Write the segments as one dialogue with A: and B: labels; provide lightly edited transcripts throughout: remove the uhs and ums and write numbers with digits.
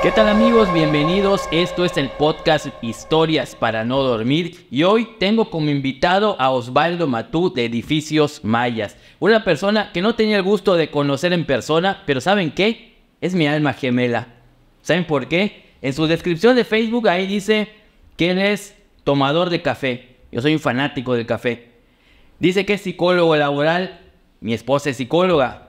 A: ¿Qué tal amigos? Bienvenidos. Esto es el podcast Historias para no dormir y hoy tengo como invitado a Osvaldo Matú de Edificios Mayas. Una persona que no tenía el gusto de conocer en persona, pero ¿saben qué? Es mi alma gemela. ¿Saben por qué? En su descripción de Facebook ahí dice que él es tomador de café. Yo soy un fanático del café. Dice que es psicólogo laboral. Mi esposa es psicóloga.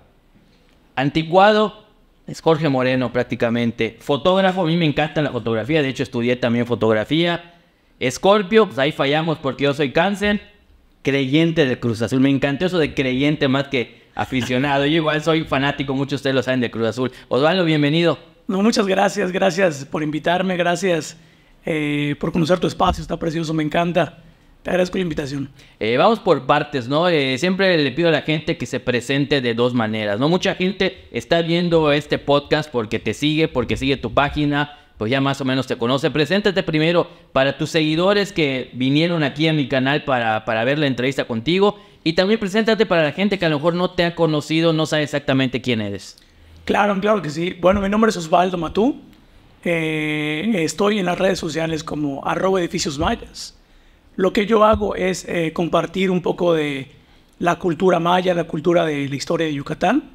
A: Anticuado. Es Jorge Moreno prácticamente. Fotógrafo, a mí me encanta la fotografía, de hecho estudié también fotografía. Escorpio, pues ahí fallamos porque yo soy Cáncer. Creyente del Cruz Azul, me encantó eso de creyente más que aficionado. Yo igual soy fanático, muchos de ustedes lo saben, de Cruz Azul. Osvaldo, bienvenido.
B: No, muchas gracias, gracias por invitarme, gracias por conocer tu espacio, está precioso, me encanta. Te agradezco la invitación.
A: Vamos por partes, ¿no? Siempre le pido a la gente que se presente de dos maneras, ¿no? Mucha gente está viendo este podcast porque te sigue, porque sigue tu página, pues ya más o menos te conoce. Preséntate primero para tus seguidores que vinieron aquí a mi canal para ver la entrevista contigo. Y también preséntate para la gente que a lo mejor no te ha conocido, no sabe exactamente quién eres.
B: Claro, claro que sí. Bueno, mi nombre es Osvaldo Matú. Estoy en las redes sociales como @edificiosmayas. Lo que yo hago es compartir un poco de la cultura maya, la cultura de la historia de Yucatán.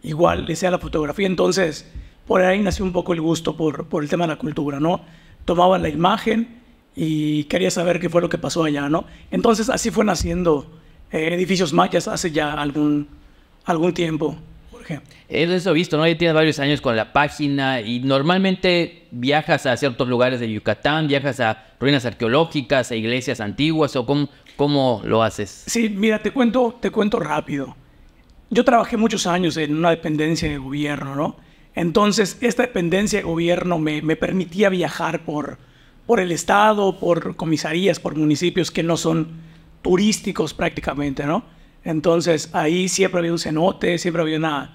B: Igual le sea la fotografía, entonces por ahí nació un poco el gusto por el tema de la cultura, ¿no? Tomaba la imagen y quería saber qué fue lo que pasó allá, ¿no? Entonces así fue naciendo Edificios Mayas hace ya algún tiempo.
A: Eso he visto, ¿no? Ya tienes varios años con la página y normalmente viajas a ciertos lugares de Yucatán, viajas a ruinas arqueológicas, a iglesias antiguas, o ¿cómo lo haces?
B: Sí, mira, te cuento rápido. Yo trabajé muchos años en una dependencia de gobierno, ¿no? Entonces, esta dependencia de gobierno me permitía viajar por el estado, por comisarías, por municipios que no son turísticos prácticamente, ¿no? Entonces, ahí siempre había un cenote, siempre había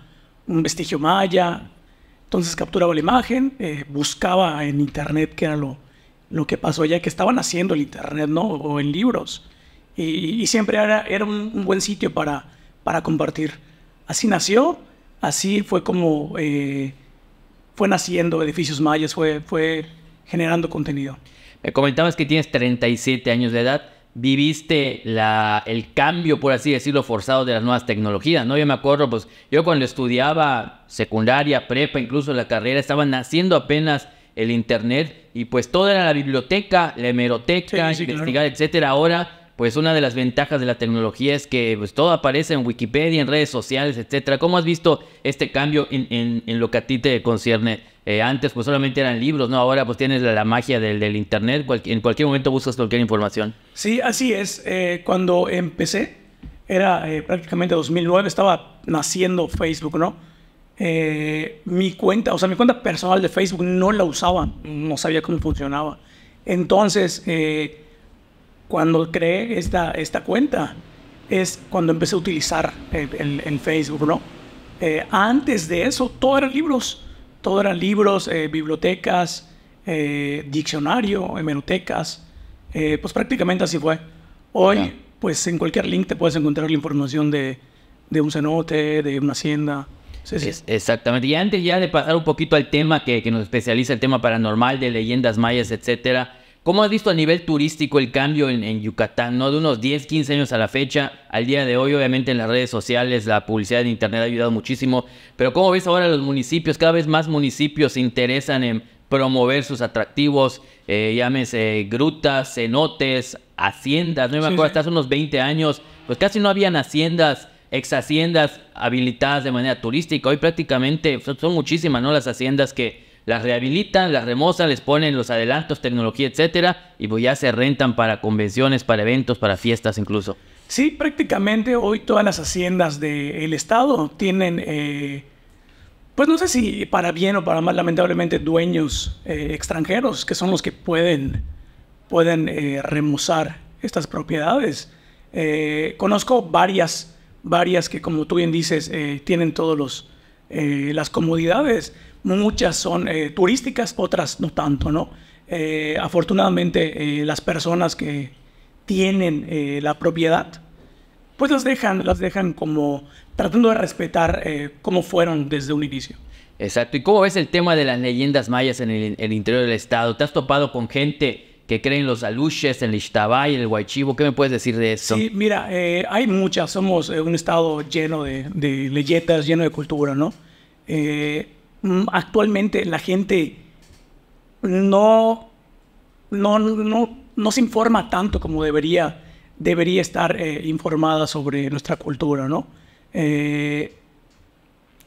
B: un vestigio maya. Entonces, capturaba la imagen, buscaba en internet qué era lo que pasó allá, que estaban haciendo el internet, ¿no? O en libros. Y siempre era un buen sitio para compartir. Así nació, así fue como fue naciendo Edificios Mayas, fue generando contenido.
A: Me comentabas que tienes 37 años de edad. Viviste el cambio, por así decirlo, forzado de las nuevas tecnologías, ¿no? Yo me acuerdo, pues, yo cuando estudiaba secundaria, prepa, incluso la carrera, estaba naciendo apenas el internet y pues todo era la biblioteca, la hemeroteca,
B: sí,
A: investigar,
B: claro.
A: etcétera. Ahora, pues una de las ventajas de la tecnología es que pues todo aparece en Wikipedia, en redes sociales, etcétera. ¿Cómo has visto este cambio en lo que a ti te concierne? Antes pues solamente eran libros, ¿no? Ahora pues tienes la magia del internet, en cualquier momento buscas cualquier información.
B: Sí, así es. Cuando empecé, era prácticamente 2009, estaba naciendo Facebook, ¿no? Mi cuenta personal de Facebook no la usaba, no sabía cómo funcionaba. Entonces, cuando creé esta cuenta, es cuando empecé a utilizar el Facebook, ¿no? Antes de eso, todo eran libros, bibliotecas, diccionario, hemerotecas, pues prácticamente así fue. Hoy, pues en cualquier link te puedes encontrar la información de un cenote, de una hacienda. Sí.
A: Exactamente. Y antes ya de pasar un poquito al tema que nos especializa, el tema paranormal, de leyendas mayas, etcétera, ¿cómo has visto a nivel turístico el cambio en Yucatán, ¿no? De unos 10, 15 años a la fecha, al día de hoy, obviamente en las redes sociales, la publicidad en internet ha ayudado muchísimo, pero ¿cómo ves ahora los municipios? Cada vez más municipios se interesan en promover sus atractivos, llámese grutas, cenotes, haciendas, ¿no? Me acuerdo, hasta hace unos 20 años, pues casi no habían haciendas, ex haciendas habilitadas de manera turística. Hoy prácticamente son muchísimas, ¿no? Las haciendas que las rehabilitan, las remozan, les ponen los adelantos, tecnología, etcétera, y pues ya se rentan para convenciones, para eventos, para fiestas incluso.
B: Sí, prácticamente hoy todas las haciendas del estado tienen, pues no sé si para bien o para mal, lamentablemente, dueños extranjeros, que son los que pueden remozar estas propiedades. Conozco varias que, como tú bien dices, tienen todos las comodidades. Muchas son turísticas, otras no tanto, ¿no? Afortunadamente, las personas que tienen la propiedad, pues las dejan como tratando de respetar cómo fueron desde un inicio.
A: Exacto. ¿Y cómo ves el tema de las leyendas mayas en el interior del estado? ¿Te has topado con gente que cree en los aluches, en el Ixtabay, en el Huaychivo? ¿Qué me puedes decir de eso?
B: Sí, mira, hay muchas. Somos un estado lleno de leyendas, lleno de cultura, ¿no? Actualmente la gente no se informa tanto como debería estar informada sobre nuestra cultura, ¿no?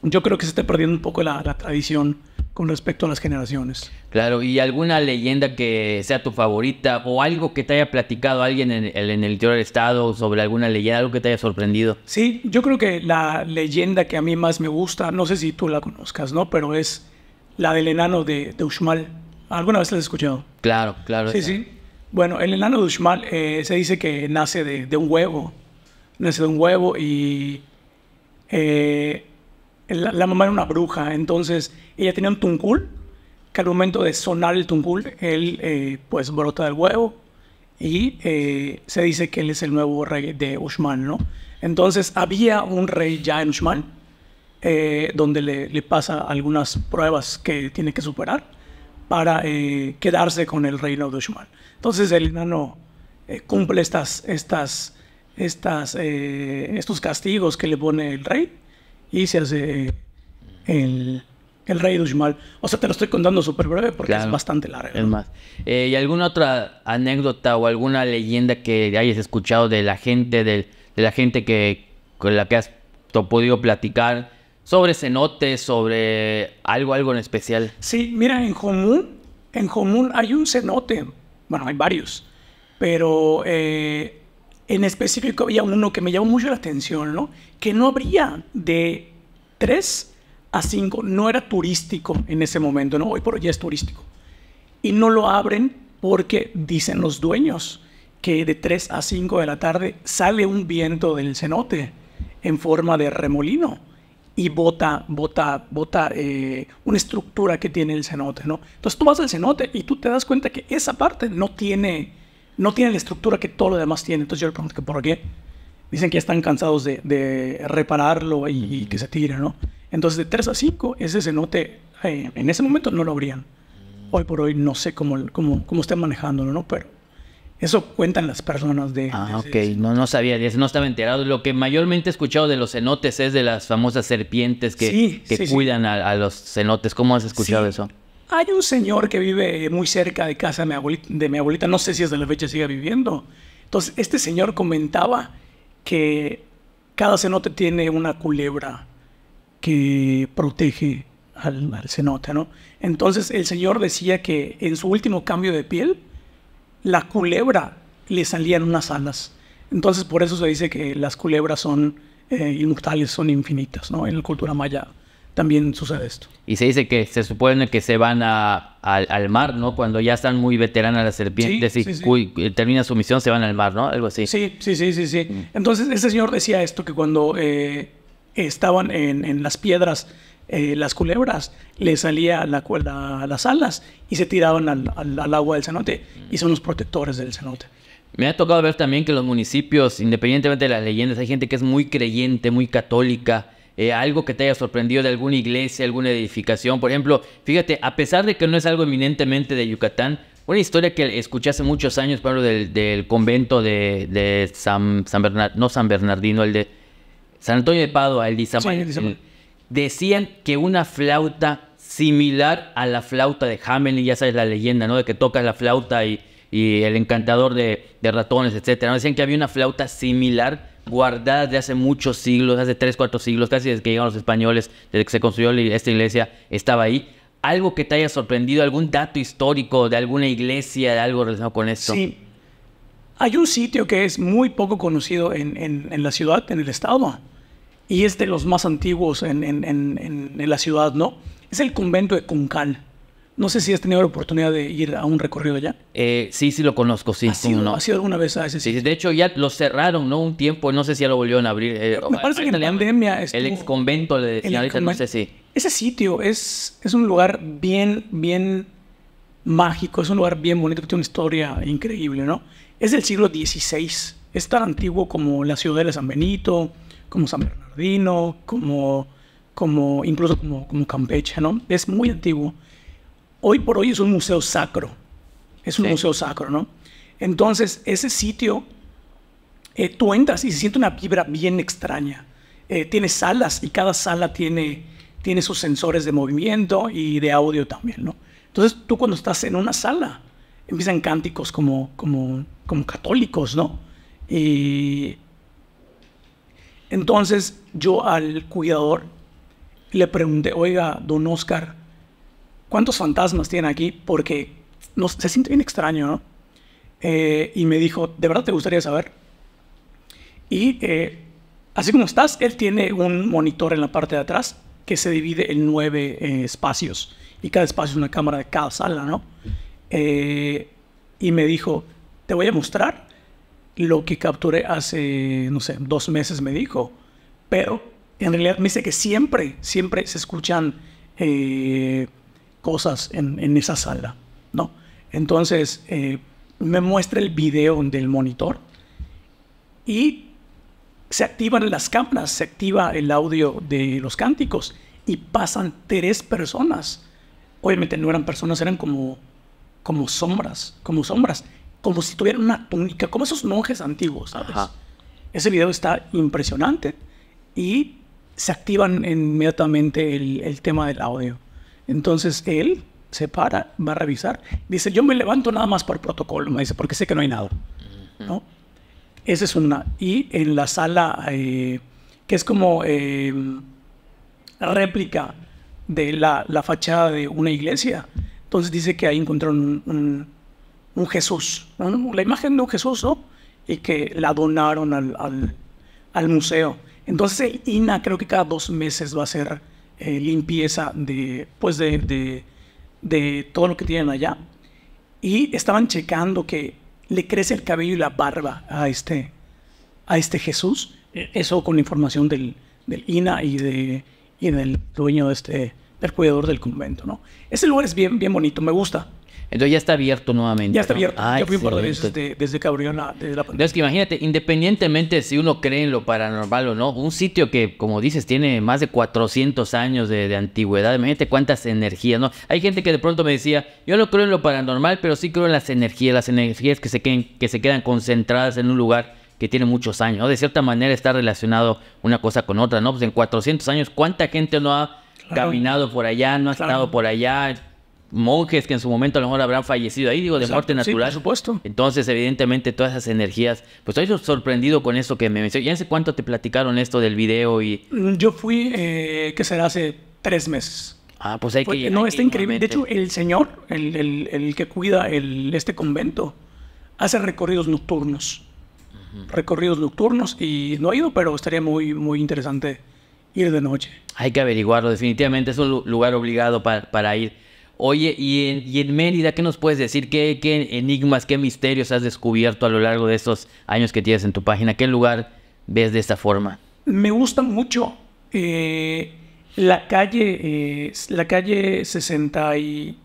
B: Yo creo que se está perdiendo un poco la tradición con respecto a las generaciones.
A: Claro, ¿y alguna leyenda que sea tu favorita o algo que te haya platicado alguien en el interior del estado sobre alguna leyenda, algo que te haya sorprendido?
B: Sí, yo creo que la leyenda que a mí más me gusta, no sé si tú la conozcas, ¿no? Pero es la del enano de Uxmal. ¿Alguna vez la has escuchado?
A: Claro, claro.
B: Sí, sí. Bueno, el enano de Uxmal se dice que nace de un huevo. Nace de un huevo y la mamá era una bruja. Entonces ella tenía un tuncul que al momento de sonar el tuncul, él pues brota del huevo y se dice que él es el nuevo rey de Uxmal, ¿no? Entonces había un rey ya en Uxmal donde le pasa algunas pruebas que tiene que superar para quedarse con el reino de Uxmal. Entonces el enano cumple estos castigos que le pone el rey y se hace el rey de Uxmal. O sea, te lo estoy contando súper breve porque es bastante largo, ¿no?
A: Es más. ¿Y alguna otra anécdota o alguna leyenda que hayas escuchado de la gente, de la gente con la que has podido platicar sobre cenotes, sobre algo en especial?
B: Sí, mira, en Jomún hay un cenote. Bueno, hay varios, pero en específico había uno que me llamó mucho la atención, ¿no? Que no abría de 3 a 5, no era turístico en ese momento, ¿no? Hoy por hoy ya es turístico. Y no lo abren porque dicen los dueños que de 3 a 5 de la tarde sale un viento del cenote en forma de remolino y bota una estructura que tiene el cenote, ¿no? Entonces tú vas al cenote y tú te das cuenta que esa parte no tiene la estructura que todo lo demás tiene. Entonces yo le pregunto que por qué. Dicen que ya están cansados de repararlo y que se tire, ¿no? Entonces de 3 a 5 ese cenote en ese momento no lo abrían. Hoy por hoy no sé cómo están manejándolo, ¿no? Pero eso cuentan las personas de...
A: Ok. No sabía de eso, no estaba enterado. Lo que mayormente he escuchado de los cenotes es de las famosas serpientes que cuidan a los cenotes. ¿Cómo has escuchado eso?
B: Hay un señor que vive muy cerca de casa de mi abuelita, no sé si hasta la fecha sigue viviendo. Entonces, este señor comentaba que cada cenote tiene una culebra que protege al cenote, ¿no? Entonces, el señor decía que en su último cambio de piel, la culebra le salían unas alas. Entonces, por eso se dice que las culebras son inmortales, son infinitas, ¿no? En la cultura maya también sucede esto.
A: Y se dice que se supone que se van al mar, ¿no? Cuando ya están muy veteranas las serpientes y termina su misión, se van al mar, ¿no? Algo así.
B: Sí. Entonces, este señor decía esto, que cuando estaban en las piedras, las culebras, le salía las alas y se tiraban al agua del cenote y son los protectores del cenote.
A: Me ha tocado ver también que los municipios, independientemente de las leyendas, hay gente que es muy creyente, muy católica. Algo que te haya sorprendido de alguna iglesia, alguna edificación. Por ejemplo, fíjate, a pesar de que no es algo eminentemente de Yucatán, una historia que escuché hace muchos años, Pablo, del convento de San Bernardino, el de San Antonio de Padua, el de Izamal. Decían que una flauta similar a la flauta de Hamelin, ya sabes la leyenda, ¿no? De que tocas la flauta y el encantador de ratones, etcétera, ¿no? Decían que había una flauta similar guardadas de hace muchos siglos, hace 3, 4 siglos, casi desde que llegaron los españoles, desde que se construyó esta iglesia, estaba ahí. ¿Algo que te haya sorprendido? ¿Algún dato histórico de alguna iglesia, de algo relacionado con esto?
B: Sí. Hay un sitio que es muy poco conocido en la ciudad, en el estado, y es de los más antiguos en la ciudad, ¿no? Es el convento de Concal. No sé si has tenido la oportunidad de ir a un recorrido allá.
A: Sí lo conozco, sí.
B: ¿Has ido alguna vez a ese sitio?
A: Sí, de hecho ya lo cerraron, ¿no? Un tiempo, no sé si ya lo volvieron a abrir.
B: Me parece que en la pandemia...
A: El ex convento, le decían ahorita, no sé si...
B: Ese sitio es un lugar bien mágico, es un lugar bien bonito, que tiene una historia increíble, ¿no? Es del siglo XVI, es tan antiguo como la ciudad de San Benito, como San Bernardino, como incluso como Campeche, ¿no? Es muy antiguo. Hoy por hoy es un museo sacro. Es un museo sacro, ¿no? Entonces, ese sitio, tú entras y se siente una vibra bien extraña. Tiene salas y cada sala tiene sus sensores de movimiento y de audio también, ¿no? Entonces, tú cuando estás en una sala, empiezan cánticos como católicos, ¿no? Y entonces, yo al cuidador le pregunté, oiga, don Oscar, ¿cuántos fantasmas tiene aquí? Porque se siente bien extraño, ¿no? Y me dijo, ¿de verdad te gustaría saber? Y así como estás, él tiene un monitor en la parte de atrás que se divide en 9 espacios. Y cada espacio es una cámara de cada sala, ¿no? Y me dijo, te voy a mostrar lo que capturé hace, no sé, 2 meses, me dijo. Pero en realidad me dice que siempre se escuchan cosas en esa sala, ¿no? Entonces, me muestra el video del monitor y se activan las cámaras, se activa el audio de los cánticos y pasan 3 personas. Obviamente no eran personas, eran como sombras, como si tuvieran una túnica, como esos monjes antiguos, ¿sabes? Ajá. Ese video está impresionante y se activan inmediatamente el tema del audio. Entonces él se para, va a revisar, dice, yo me levanto nada más por protocolo, me dice, porque sé que no hay nada, ¿no? Esa es una. Y en la sala, que es como réplica de la fachada de una iglesia, entonces dice que ahí encontraron un Jesús, ¿no? La imagen de un Jesús, ¿no? Y que la donaron al museo. Entonces el INAH creo que cada 2 meses va a hacer limpieza de todo lo que tienen allá. Y estaban checando que le crece el cabello y la barba a este Jesús. Eso con información del INAH y del dueño del cuidador del convento, ¿no? Ese lugar es bien bonito, me gusta.
A: Entonces ya está abierto nuevamente.
B: Ya está abierto. Ay, yo fui un par de veces desde que abrió desde la pandemia.
A: Es que imagínate, independientemente si uno cree en lo paranormal o no, un sitio que, como dices, tiene más de 400 años de antigüedad, imagínate cuántas energías, ¿no? Hay gente que de pronto me decía, yo no creo en lo paranormal, pero sí creo en las energías que se quedan concentradas en un lugar que tiene muchos años, ¿no? De cierta manera está relacionado una cosa con otra, ¿no? Pues en 400 años, ¿cuánta gente no ha caminado por allá, no ha estado por allá? Monjes que en su momento a lo mejor habrán fallecido ahí, digo, de muerte natural.
B: Sí, por supuesto.
A: Entonces, evidentemente, todas esas energías, pues estoy sorprendido con eso que me mencionó. ¿Ya hace cuánto te platicaron esto del video?
B: Yo fui, que será hace 3 meses.
A: Ah, pues hay que ir.
B: No, está increíble. De hecho, el señor, el que cuida este convento, hace recorridos nocturnos. Recorridos nocturnos y no he ido, pero estaría muy, muy interesante ir de noche.
A: Hay que averiguarlo, definitivamente es un lugar obligado para ir. Oye, y en Mérida, ¿qué nos puedes decir? ¿Qué enigmas, qué misterios has descubierto a lo largo de estos años que tienes en tu página? ¿Qué lugar ves de esta forma?
B: Me gusta mucho la calle 60 y...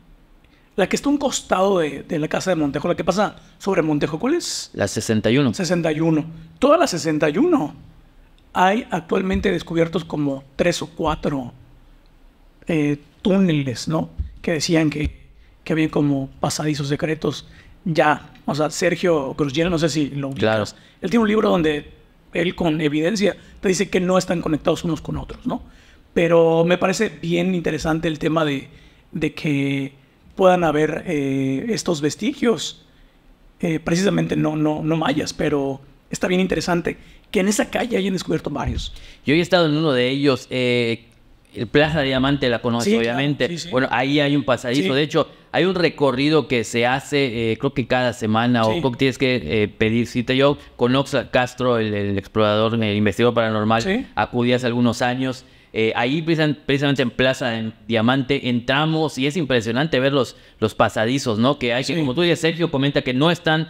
B: La que está a un costado de la casa de Montejo, la que pasa sobre Montejo. ¿Cuál es?
A: La 61.
B: 61. Toda la 61. Hay actualmente descubiertos como 3 o 4 túneles, ¿no? Que decían que había como pasadizos secretos. Ya, o sea, Sergio Cruzllera, no sé si lo ubicas.
A: Claro.
B: Él tiene un libro donde él con evidencia te dice que no están conectados unos con otros, ¿no? Pero me parece bien interesante el tema de que puedan haber estos vestigios, precisamente no mayas, pero está bien interesante que en esa calle hayan descubierto varios.
A: Yo he estado en uno de ellos, el Plaza Diamante, la conoces, sí, obviamente. Claro, sí. Bueno, ahí hay un pasadizo. Sí. De hecho, hay un recorrido que se hace, creo que cada semana, sí. O creo que tienes que pedir cita. Yo con Oxlack Castro, el explorador, el investigador paranormal, sí. Acudí hace algunos años. Ahí precisamente en Plaza Diamante entramos y es impresionante ver los pasadizos, ¿no? Que hay, sí. Que como tú dices, Sergio comenta que no están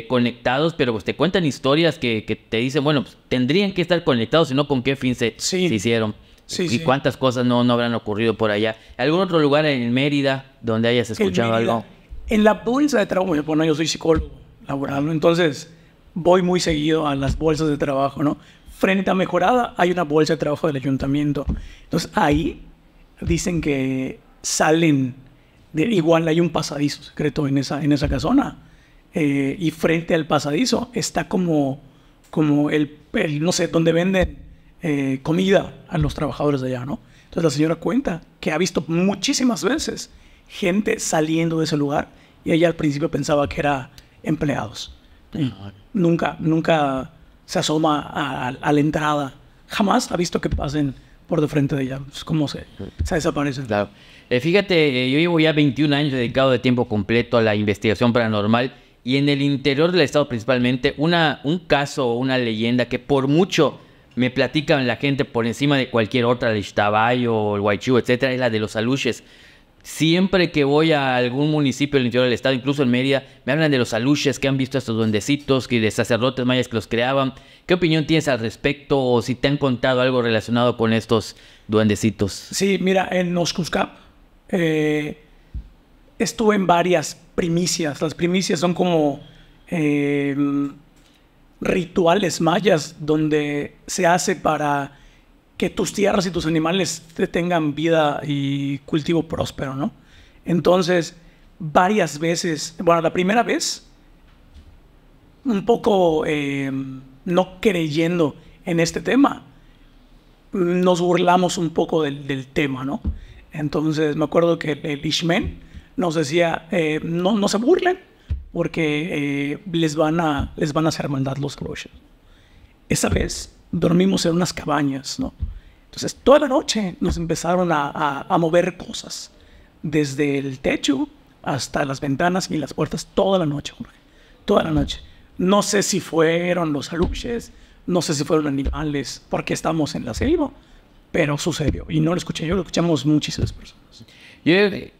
A: conectados, pero pues te cuentan historias que te dicen, bueno, pues tendrían que estar conectados, sino con qué fin se hicieron. Sí, y cuántas cosas no habrán ocurrido por allá. ¿Algún otro lugar en Mérida donde hayas escuchado algo?
B: En la bolsa de trabajo, bueno, yo soy psicólogo laboral, ¿no? Entonces voy muy seguido a las bolsas de trabajo, ¿no? frente a Mejorada hay una bolsa de trabajo del ayuntamiento. Entonces ahí dicen que salen, igual hay un pasadizo secreto en esa casona. Y frente al pasadizo está como no sé, donde venden comida a los trabajadores de allá, ¿no? Entonces la señora cuenta que ha visto muchísimas veces gente saliendo de ese lugar y ella al principio pensaba que eran empleados. Nunca se asoma a la entrada. Jamás ha visto que pasen por de frente de ella. Pues, ¿cómo se desaparecen?
A: Claro. Fíjate, yo llevo ya 21 años dedicado de tiempo completo a la investigación paranormal y en el interior del estado principalmente un caso o una leyenda que por mucho me platican la gente por encima de cualquier otra, el Ixtabay o el Huaychú, etcétera, es la de los aluches. Siempre que voy a algún municipio del interior del estado, incluso en Mérida, me hablan de los aluches, que han visto a estos duendecitos, que de sacerdotes mayas que los creaban. ¿Qué opinión tienes al respecto o si te han contado algo relacionado con estos duendecitos?
B: Sí, mira, en Oxcuscap estuve en varias primicias. Las primicias son como rituales mayas donde se hace para que tus tierras y tus animales tengan vida y cultivo próspero, ¿no? Entonces, varias veces, bueno, la primera vez, un poco no creyendo en este tema, nos burlamos un poco del tema, ¿no? Entonces, me acuerdo que el Ishmen nos decía, no se burlen, porque les van a hacer maldad los Groshers. Esa vez dormimos en unas cabañas, ¿no? Entonces, toda la noche nos empezaron a mover cosas, desde el techo hasta las ventanas y las puertas, toda la noche, Jorge. Toda la noche. No sé si fueron los aluches, no sé si fueron animales, porque estamos en la selva, pero sucedió. Y no lo escuché yo, lo escuchamos muchísimas personas.
A: Yo he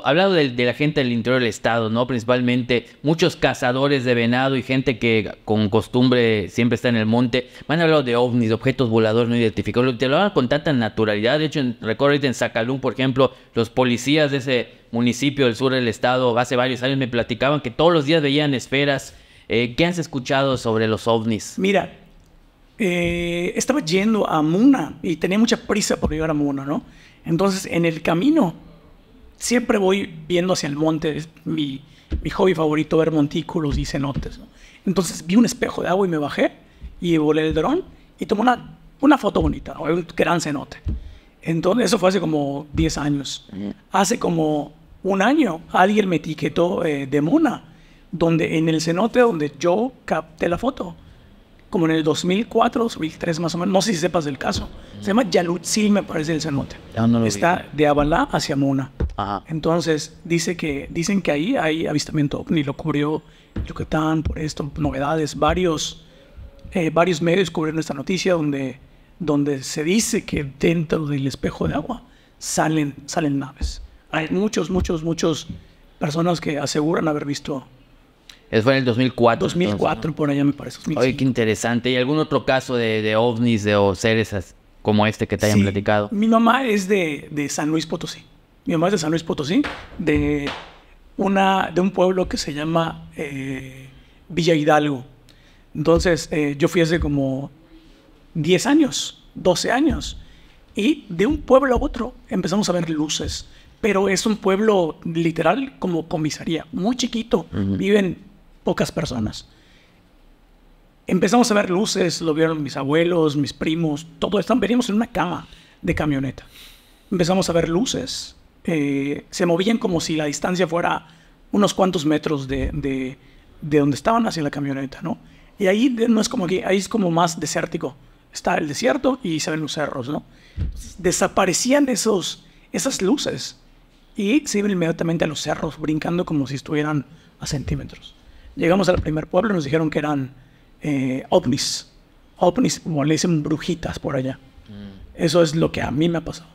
A: hablado de la gente del interior del estado, ¿no? Principalmente muchos cazadores de venado y gente que con costumbre siempre está en el monte. Me han hablado de ovnis, de objetos voladores no identificados. Te lo hablan con tanta naturalidad. De hecho, recuerdo ahorita en Zacalún, por ejemplo, los policías de ese municipio del sur del estado hace varios años me platicaban que todos los días veían esferas. ¿Qué has escuchado sobre los ovnis?
B: Mira, estaba yendo a Muna y tenía mucha prisa por llegar a Muna, ¿no? Entonces, en el camino, siempre voy viendo hacia el monte. Es mi hobby favorito, ver montículos y cenotes, ¿no? Entonces, vi un espejo de agua y me bajé y volé el dron y tomé una foto bonita, ¿no? Un gran cenote. Entonces, eso fue hace como 10 años. Hace como un año, alguien me etiquetó de Muna, donde en el cenote donde yo capté la foto, como en el 2004, 2003 más o menos, no sé si sepas del caso. Se llama Yalutzil, me parece, el cenote. Está de Abalá hacia Muna.
A: Ajá.
B: Entonces, dicen que ahí hay avistamiento ovni, lo cubrió Yucatán, por esto, novedades. Varios medios cubrieron esta noticia donde se dice que dentro del espejo de agua salen naves. Hay muchos personas que aseguran haber visto.
A: Eso fue en el 2004.
B: 2004,
A: entonces, ¿no?
B: Por allá me parece. 2005.
A: Oye, qué interesante. ¿Y algún otro caso de ovnis o seres como este que te hayan platicado?
B: Mi mamá es de San Luis Potosí. Mi mamá es de San Luis Potosí, de un pueblo que se llama Villa Hidalgo. Entonces, yo fui hace como 10 años, 12 años. Y de un pueblo a otro empezamos a ver luces. Pero es un pueblo literal como comisaría, muy chiquito. Viven pocas personas. Empezamos a ver luces, lo vieron mis abuelos, mis primos, todo esto. Veníamos en una cama de camioneta. Empezamos a ver luces. Se movían como si la distancia fuera unos cuantos metros de donde estaban hacia la camioneta, ¿no? Y ahí no es como que, ahí es como más desértico. Está el desierto y se ven los cerros, ¿no? Desaparecían esas luces y se iban inmediatamente a los cerros, brincando como si estuvieran a centímetros. Llegamos al primer pueblo y nos dijeron que eran ovnis. Ovnis, como le dicen, brujitas por allá. Eso es lo que a mí me ha pasado.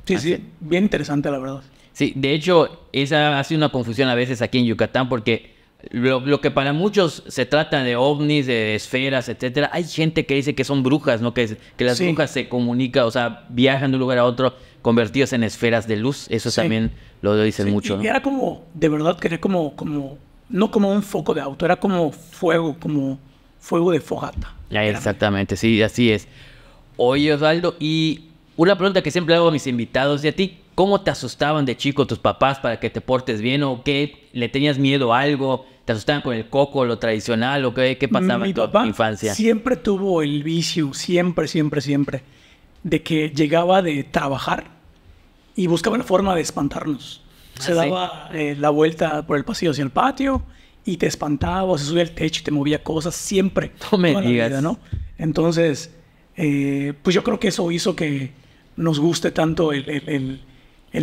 B: Sí, bien interesante, la verdad.
A: Sí, de hecho, esa ha sido una confusión a veces aquí en Yucatán, porque lo que para muchos se trata de ovnis, de esferas, etcétera, hay gente que dice que son brujas, ¿no? Que las brujas se comunican, o sea, viajan de un lugar a otro convertidos en esferas de luz. Eso también lo dicen mucho, ¿no?
B: Y era como, de verdad, que era como no como un foco de auto, era como fuego, como fuego de fogata.
A: Ya, exactamente, sí, así es. Oye, Osvaldo, y una pregunta que siempre hago a mis invitados, ¿y a ti cómo te asustaban de chico tus papás para que te portes bien? ¿O qué? ¿Le tenías miedo a algo? ¿Te asustaban con el coco, lo tradicional? ¿O qué pasaba
B: Mi
A: en tu
B: papá
A: infancia?
B: siempre tuvo el vicio, siempre, de que llegaba de trabajar y buscaba la forma de espantarnos. Se
A: ¿sí?
B: daba la vuelta por el pasillo hacia el patio y te espantaba, o se subía al techo y te movía cosas, siempre.
A: No me
B: toda la
A: digas.
B: vida, ¿no? Entonces, pues yo creo que eso hizo que nos guste tanto el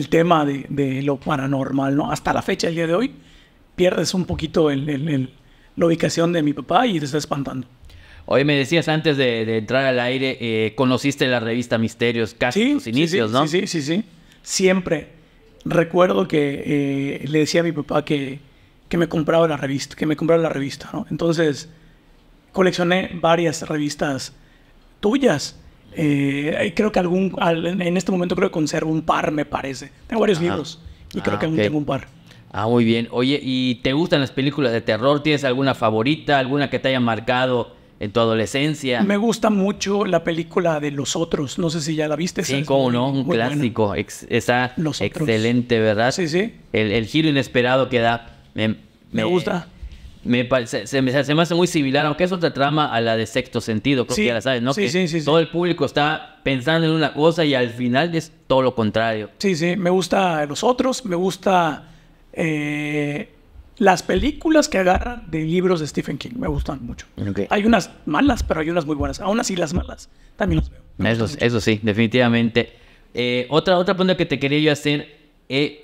B: tema de lo paranormal, ¿no? Hasta la fecha, el día de hoy, pierdes un poquito la ubicación de mi papá y te está espantando.
A: Oye, me decías antes de entrar al aire, conociste la revista Misterios, casi tus inicios, ¿no?
B: Sí. Siempre recuerdo que le decía a mi papá que me compraba la revista, ¿no? Entonces, coleccioné varias revistas tuyas. Creo que en este momento creo que conservo un par, me parece. Tengo varios libros y creo que aún tengo un par.
A: Ah, muy bien. Oye, ¿y te gustan las películas de terror? ¿Tienes alguna favorita? ¿Alguna que te haya marcado en tu adolescencia?
B: Me gusta mucho la película de Los Otros. No sé si ya la viste.
A: Sí, cómo no, un clásico. Está excelente, ¿verdad?
B: Sí.
A: El giro inesperado que da. Me
B: gusta.
A: Se me hace muy similar, aunque es otra trama a la de Sexto Sentido, creo que ya la sabes, ¿no?
B: Sí.
A: Todo el público está pensando en una cosa y al final es todo lo contrario.
B: Sí, me gusta Los Otros, me gusta las películas que agarran de libros de Stephen King, me gustan mucho.
A: Okay.
B: Hay unas malas, pero hay unas muy buenas. Aún así las malas también las veo.
A: Eso sí, definitivamente. Otra pregunta que te quería yo hacer,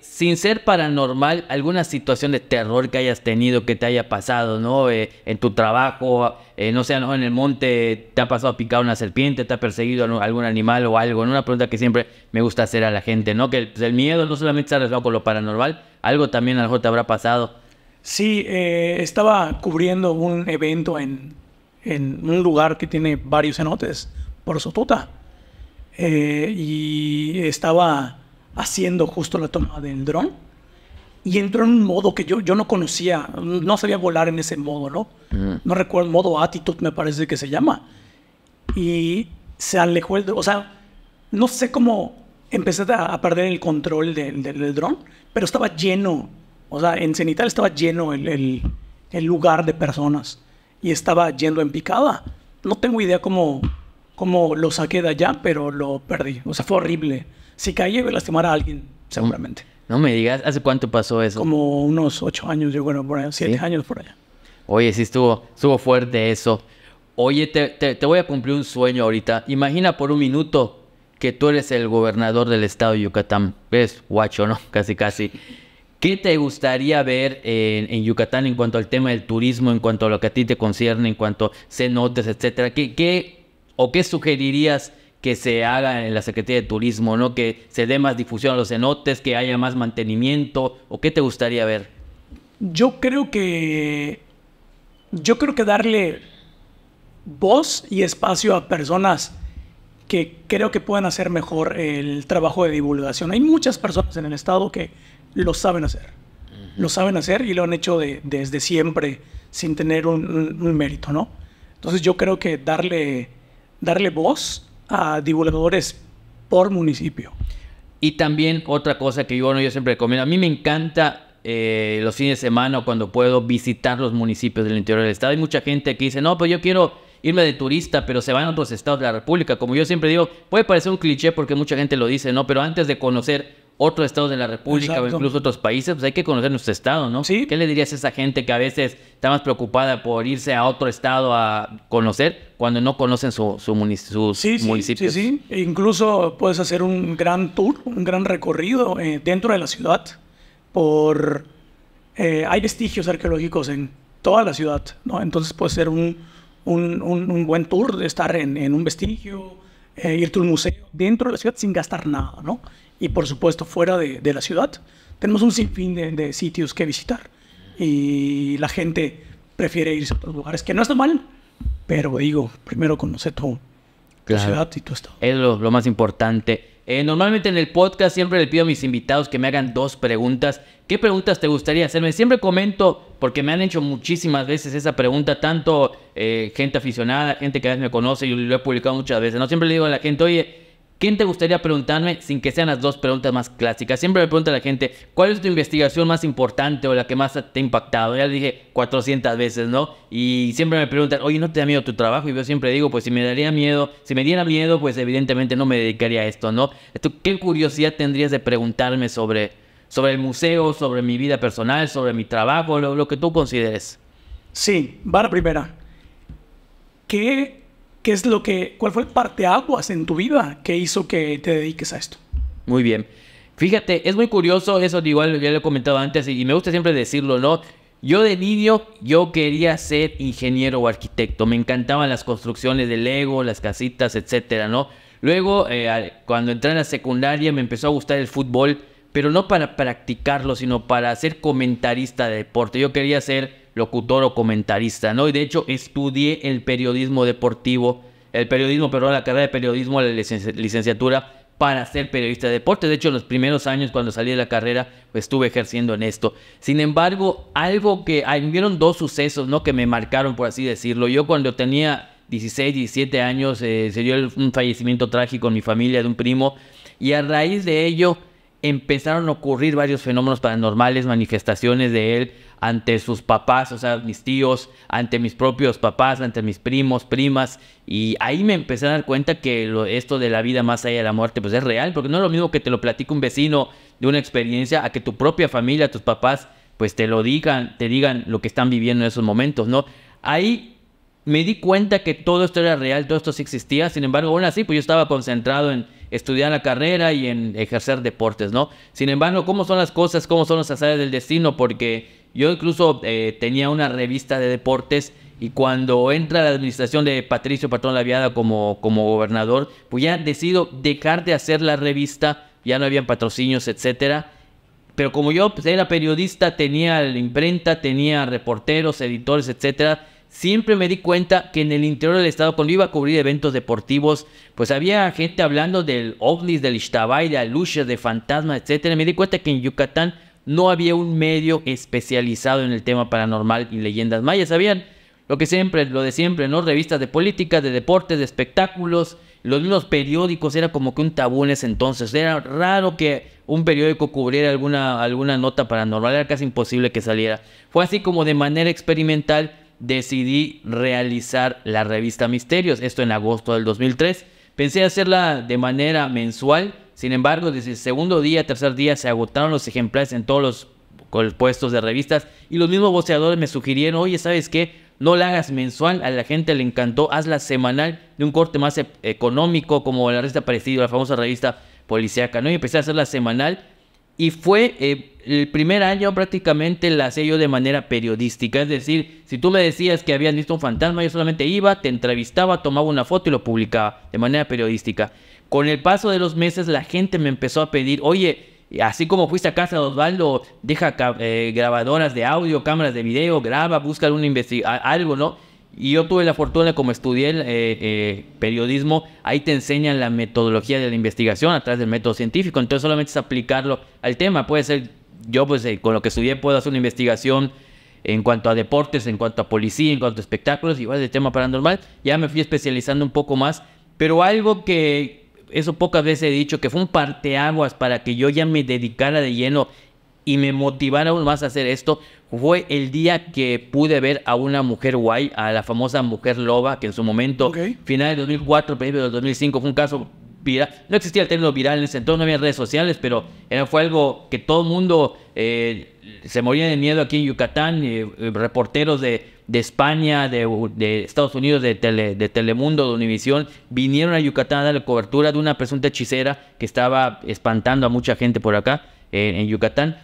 A: sin ser paranormal, alguna situación de terror que hayas tenido, que te haya pasado, ¿no? En tu trabajo, no sé, ¿no? En el monte, ¿te ha pasado picar una serpiente? ¿Te ha perseguido algún animal o algo? ¿No? Una pregunta que siempre me gusta hacer a la gente, ¿no? Que el miedo no solamente está relacionado con lo paranormal, algo también a lo mejor te habrá pasado.
B: Sí, estaba cubriendo un evento en un lugar que tiene varios cenotes, por Sotuta, y estaba haciendo justo la toma del dron y entró en un modo que yo no conocía, no sabía volar en ese modo, ¿no? No recuerdo, modo Attitude me parece que se llama, y se alejó o sea, no sé cómo empecé a perder el control del dron, pero estaba lleno, o sea, en cenital estaba lleno el lugar de personas y estaba yendo en picada. No tengo idea cómo lo saqué de allá, pero lo perdí, o sea, fue horrible. Si caía iba a lastimar a alguien, seguramente.
A: No me digas, ¿hace cuánto pasó eso?
B: Como unos 8 años, yo bueno, por allá, 7 años por allá.
A: Oye, sí estuvo fuerte eso. Oye, te voy a cumplir un sueño ahorita. Imagina por un minuto que tú eres el gobernador del estado de Yucatán. ¿Ves? Guacho, ¿no? Casi. ¿Qué te gustaría ver en Yucatán en cuanto al tema del turismo, en cuanto a lo que a ti te concierne, en cuanto a cenotes, etcétera? ¿Qué sugerirías que se haga en la Secretaría de Turismo, ¿no? Que se dé más difusión a los cenotes, que haya más mantenimiento, ¿o qué te gustaría ver?
B: Yo creo que darle voz y espacio a personas que creo que puedan hacer mejor el trabajo de divulgación. Hay muchas personas en el estado que lo saben hacer. Lo saben hacer y lo han hecho desde siempre sin tener un mérito, ¿no? Entonces yo creo que darle voz a divulgadores por municipio.
A: Y también otra cosa que yo siempre recomiendo, a mí me encanta los fines de semana o cuando puedo visitar los municipios del interior del estado. Hay mucha gente que dice, no, pues yo quiero irme de turista, pero se van a otros estados de la República. Como yo siempre digo, puede parecer un cliché porque mucha gente lo dice, ¿no? Pero antes de conocer otros estados de la República, exacto, o incluso otros países, pues hay que conocer nuestro estado, ¿no?
B: Sí.
A: ¿Qué le dirías a esa gente que a veces está más preocupada por irse a otro estado a conocer cuando no conocen sus municipios?
B: Sí. E incluso puedes hacer un gran tour, un gran recorrido dentro de la ciudad. Hay vestigios arqueológicos en toda la ciudad, ¿no? Entonces puede ser un buen tour de estar en un vestigio, irte a un museo dentro de la ciudad sin gastar nada, ¿no? Y por supuesto fuera de la ciudad tenemos un sinfín de sitios que visitar y la gente prefiere irse a otros lugares, que no está mal, pero digo, primero conoce tu ciudad y tu estado.
A: Es lo más importante. Normalmente en el podcast siempre le pido a mis invitados que me hagan 2 preguntas. ¿Qué preguntas te gustaría hacerme? Siempre comento, porque me han hecho muchísimas veces esa pregunta, tanto gente aficionada, gente que a veces me conoce, yo lo he publicado muchas veces, ¿no? Siempre le digo a la gente, oye, ¿quién te gustaría preguntarme sin que sean las 2 preguntas más clásicas? Siempre me pregunta la gente, ¿cuál es tu investigación más importante o la que más te ha impactado? Ya le dije 400 veces, ¿no? Y siempre me preguntan, oye, ¿no te da miedo tu trabajo? Y yo siempre digo, pues si me diera miedo, pues evidentemente no me dedicaría a esto, ¿no? ¿Qué curiosidad tendrías de preguntarme sobre el museo, sobre mi vida personal, sobre mi trabajo, lo que tú consideres?
B: Sí, va la primera. ¿Cuál fue el parteaguas en tu vida que hizo que te dediques a esto?
A: Muy bien. Fíjate, es muy curioso, eso igual ya lo he comentado antes y me gusta siempre decirlo, ¿no? Yo de niño, yo quería ser ingeniero o arquitecto. Me encantaban las construcciones de Lego, las casitas, etcétera, ¿no? Luego, cuando entré en la secundaria, me empezó a gustar el fútbol, pero no para practicarlo, sino para ser comentarista de deporte. Yo quería ser locutor o comentarista, ¿no? Y de hecho estudié el periodismo deportivo, la carrera de periodismo, la licenciatura, para ser periodista de deporte. De hecho, en los primeros años, cuando salí de la carrera, pues estuve ejerciendo en esto. Sin embargo, hubieron 2 sucesos, ¿no?, que me marcaron, por así decirlo. Yo cuando tenía 16, 17 años, se dio un fallecimiento trágico en mi familia de un primo, y a raíz de ello empezaron a ocurrir varios fenómenos paranormales, manifestaciones de él ante sus papás, o sea, mis tíos, ante mis propios papás, ante mis primos, primas, y ahí me empecé a dar cuenta que esto de la vida más allá de la muerte, pues es real, porque no es lo mismo que te lo platique un vecino de una experiencia, a que tu propia familia, tus papás, pues te digan lo que están viviendo en esos momentos, ¿no? Ahí me di cuenta que todo esto era real, todo esto sí existía. Sin embargo, aún así, pues yo estaba concentrado en estudiar la carrera y en ejercer deportes, ¿no? Sin embargo, ¿cómo son las cosas? ¿Cómo son los azares del destino? Porque yo incluso tenía una revista de deportes, y cuando entra la administración de Patricio Patrón Laviada como gobernador, pues ya decido dejar de hacer la revista, ya no habían patrocinios, etcétera. Pero como yo pues, era periodista, tenía la imprenta, tenía reporteros, editores, etcétera, siempre me di cuenta que en el interior del estado, cuando iba a cubrir eventos deportivos, pues había gente hablando del ovnis, del Ixtabay, de aluches, de fantasmas, etcétera. Me di cuenta que en Yucatán no había un medio especializado en el tema paranormal y leyendas mayas. Habían lo de siempre, ¿no? Revistas de política, de deportes, de espectáculos, los mismos periódicos. Era como que un tabú en ese entonces. Era raro que un periódico cubriera alguna nota paranormal, era casi imposible que saliera. Fue así como de manera experimental decidí realizar la revista Misterios, esto en agosto del 2003. Pensé hacerla de manera mensual, sin embargo, desde el segundo día, tercer día, se agotaron los ejemplares en todos los puestos de revistas, y los mismos voceadores me sugirieron, oye, ¿sabes qué? No la hagas mensual, a la gente le encantó, hazla semanal, de un corte más económico, como la revista Parecido, la famosa revista policíaca, ¿no? Y empecé a hacerla semanal, y fue el primer año prácticamente la hacía yo de manera periodística. Es decir, si tú me decías que habías visto un fantasma, yo solamente iba, te entrevistaba, tomaba una foto y lo publicaba de manera periodística. Con el paso de los meses, la gente me empezó a pedir, oye, así como fuiste a casa de Osvaldo, deja grabadoras de audio, cámaras de video, graba, busca algo, ¿no? Y yo tuve la fortuna, como estudié periodismo, ahí te enseñan la metodología de la investigación a través del método científico. Entonces solamente es aplicarlo al tema. Puede ser, yo pues con lo que estudié puedo hacer una investigación en cuanto a deportes, en cuanto a policía, en cuanto a espectáculos, igual del tema paranormal. Ya me fui especializando un poco más, pero algo que, eso pocas veces he dicho, que fue un parteaguas para que yo ya me dedicara de lleno y me motivara aún más a hacer esto, fue el día que pude ver a una mujer guay, a la famosa mujer loba, que en su momento, final de 2004, principio del 2005, fue un caso viral. No existía el término viral en ese entonces, no había redes sociales, pero fue algo que todo el mundo se moría de miedo aquí en Yucatán. Reporteros de España, de Estados Unidos, de Telemundo, de Univisión, vinieron a Yucatán a darle cobertura de una presunta hechicera que estaba espantando a mucha gente por acá, en Yucatán.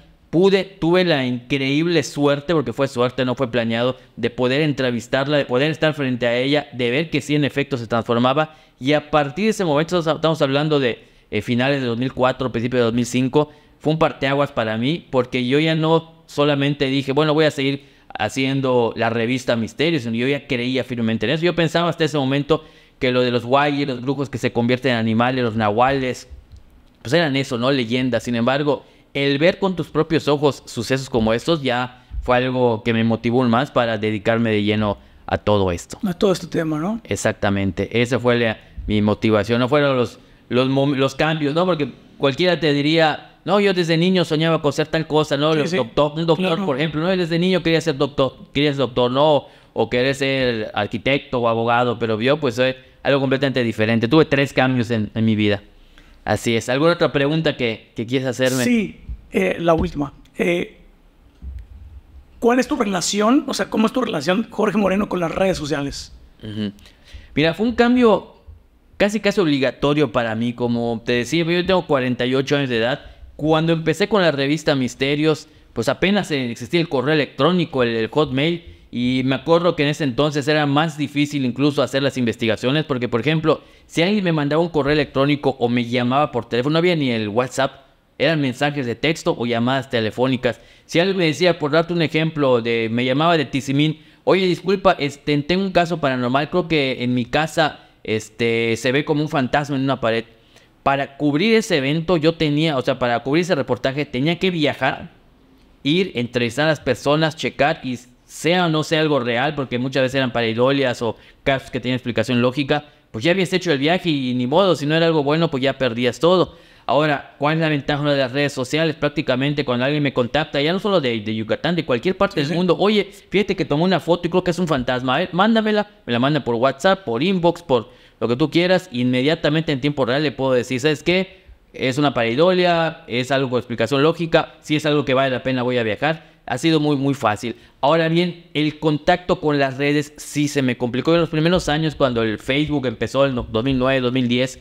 A: Tuve la increíble suerte, porque fue suerte, no fue planeado, de poder entrevistarla, de poder estar frente a ella, de ver que sí en efecto se transformaba, y a partir de ese momento, estamos hablando de finales de 2004, principios de 2005, fue un parteaguas para mí, porque yo ya no solamente dije, bueno, voy a seguir haciendo la revista Misterios, sino yo ya creía firmemente en eso. Yo pensaba hasta ese momento que lo de los guayes, los brujos que se convierten en animales, los nahuales, pues eran eso, ¿no? Leyendas. Sin embargo, el ver con tus propios ojos sucesos como estos ya fue algo que me motivó más para dedicarme de lleno a todo esto.
B: A todo este tema, ¿no?
A: Exactamente, esa fue mi motivación, no fueron los cambios, ¿no? Porque cualquiera te diría, no, yo desde niño soñaba con ser tal cosa, ¿no?
B: Sí.
A: Un doctor, claro. Por ejemplo, ¿no? Desde niño quería ser doctor, ¿no? O quería ser arquitecto o abogado, pero yo pues soy algo completamente diferente. Tuve 3 cambios en mi vida. Así es. ¿Alguna otra pregunta que quieres hacerme?
B: Sí, la última. ¿Cuál es tu relación? O sea, ¿cómo es tu relación, Jorge Moreno, con las redes sociales?
A: Mira, fue un cambio casi obligatorio para mí. Como te decía, yo tengo 48 años de edad. Cuando empecé con la revista Misterios, pues apenas existía el correo electrónico, el Hotmail. Y me acuerdo que en ese entonces era más difícil incluso hacer las investigaciones. Porque, por ejemplo, si alguien me mandaba un correo electrónico o me llamaba por teléfono, no había ni el WhatsApp. Eran mensajes de texto o llamadas telefónicas. Si alguien me decía, por darte un ejemplo, me llamaba de Tizimín, oye, disculpa, tengo un caso paranormal, creo que en mi casa se ve como un fantasma en una pared. Para cubrir ese evento para cubrir ese reportaje tenía que viajar, ir, entrevistar a las personas, checar y sea o no sea algo real, porque muchas veces eran pareidolias o casos que tenían explicación lógica, pues ya habías hecho el viaje y ni modo, si no era algo bueno, pues ya perdías todo. Ahora, ¿cuál es la ventaja de las redes sociales? Prácticamente cuando alguien me contacta, ya no solo de Yucatán, de cualquier parte del mundo, oye, fíjate que tomé una foto y creo que es un fantasma, a ver, mándamela, me la manda por WhatsApp, por inbox, por lo que tú quieras, inmediatamente en tiempo real le puedo decir, ¿sabes qué? Es una pareidolia, es algo con explicación lógica, si es algo que vale la pena voy a viajar. Ha sido muy fácil. Ahora bien, el contacto con las redes sí se me complicó en los primeros años cuando el Facebook empezó en 2009, 2010.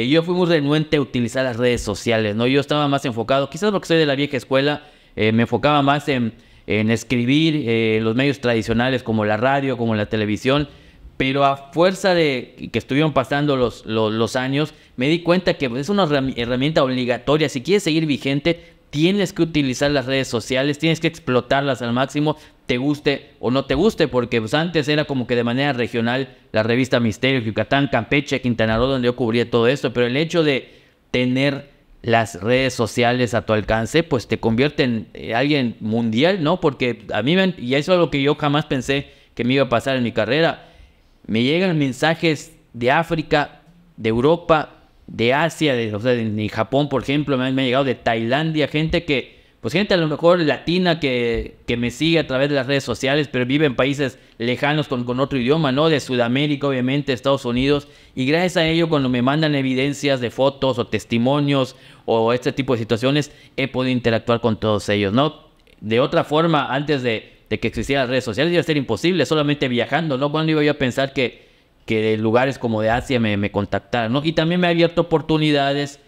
A: Yo fui muy renuente a utilizar las redes sociales, ¿no? Yo estaba más enfocado, quizás porque soy de la vieja escuela, me enfocaba más en escribir los medios tradicionales como la radio, como la televisión, pero a fuerza de que estuvieron pasando los años, me di cuenta que es una herramienta obligatoria. Si quieres seguir vigente, tienes que utilizar las redes sociales, tienes que explotarlas al máximo, te guste o no te guste, porque pues antes era como que de manera regional la revista Misterios, Yucatán, Campeche, Quintana Roo, donde yo cubría todo esto, pero el hecho de tener las redes sociales a tu alcance, pues te convierte en alguien mundial, ¿no? Porque a mí, y eso es algo que yo jamás pensé que me iba a pasar en mi carrera, me llegan mensajes de África, de Europa, de Asia, de Japón, por ejemplo, me ha llegado de Tailandia, gente a lo mejor latina que me sigue a través de las redes sociales, pero vive en países lejanos con otro idioma, ¿no? De Sudamérica, obviamente, Estados Unidos, y gracias a ello, cuando me mandan evidencias de fotos o testimonios o este tipo de situaciones, he podido interactuar con todos ellos, ¿no? De otra forma, antes de que existieran las redes sociales, iba a ser imposible, solamente viajando, ¿no? Cuando iba yo a pensar que de lugares como de Asia me contactaran, ¿no? Y también me ha abierto oportunidades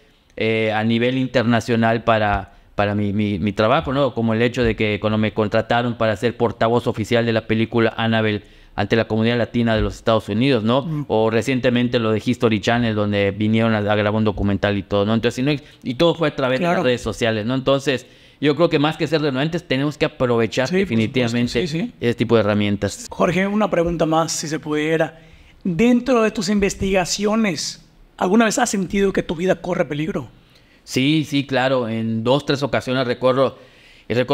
A: a nivel internacional para mi trabajo, ¿no? Como el hecho de que cuando me contrataron para ser portavoz oficial de la película Annabelle ante la comunidad latina de los Estados Unidos, ¿no? O recientemente lo de History Channel, donde vinieron a grabar un documental y todo, ¿no? Entonces, y todo fue a través de las redes sociales, ¿no? Entonces, yo creo que más que ser renuentes, tenemos que aprovechar definitivamente ese tipo de herramientas.
B: Jorge, una pregunta más, si se pudiera. Dentro de tus investigaciones, ¿alguna vez has sentido que tu vida corre peligro?
A: Sí, claro. En 2, 3 ocasiones recuerdo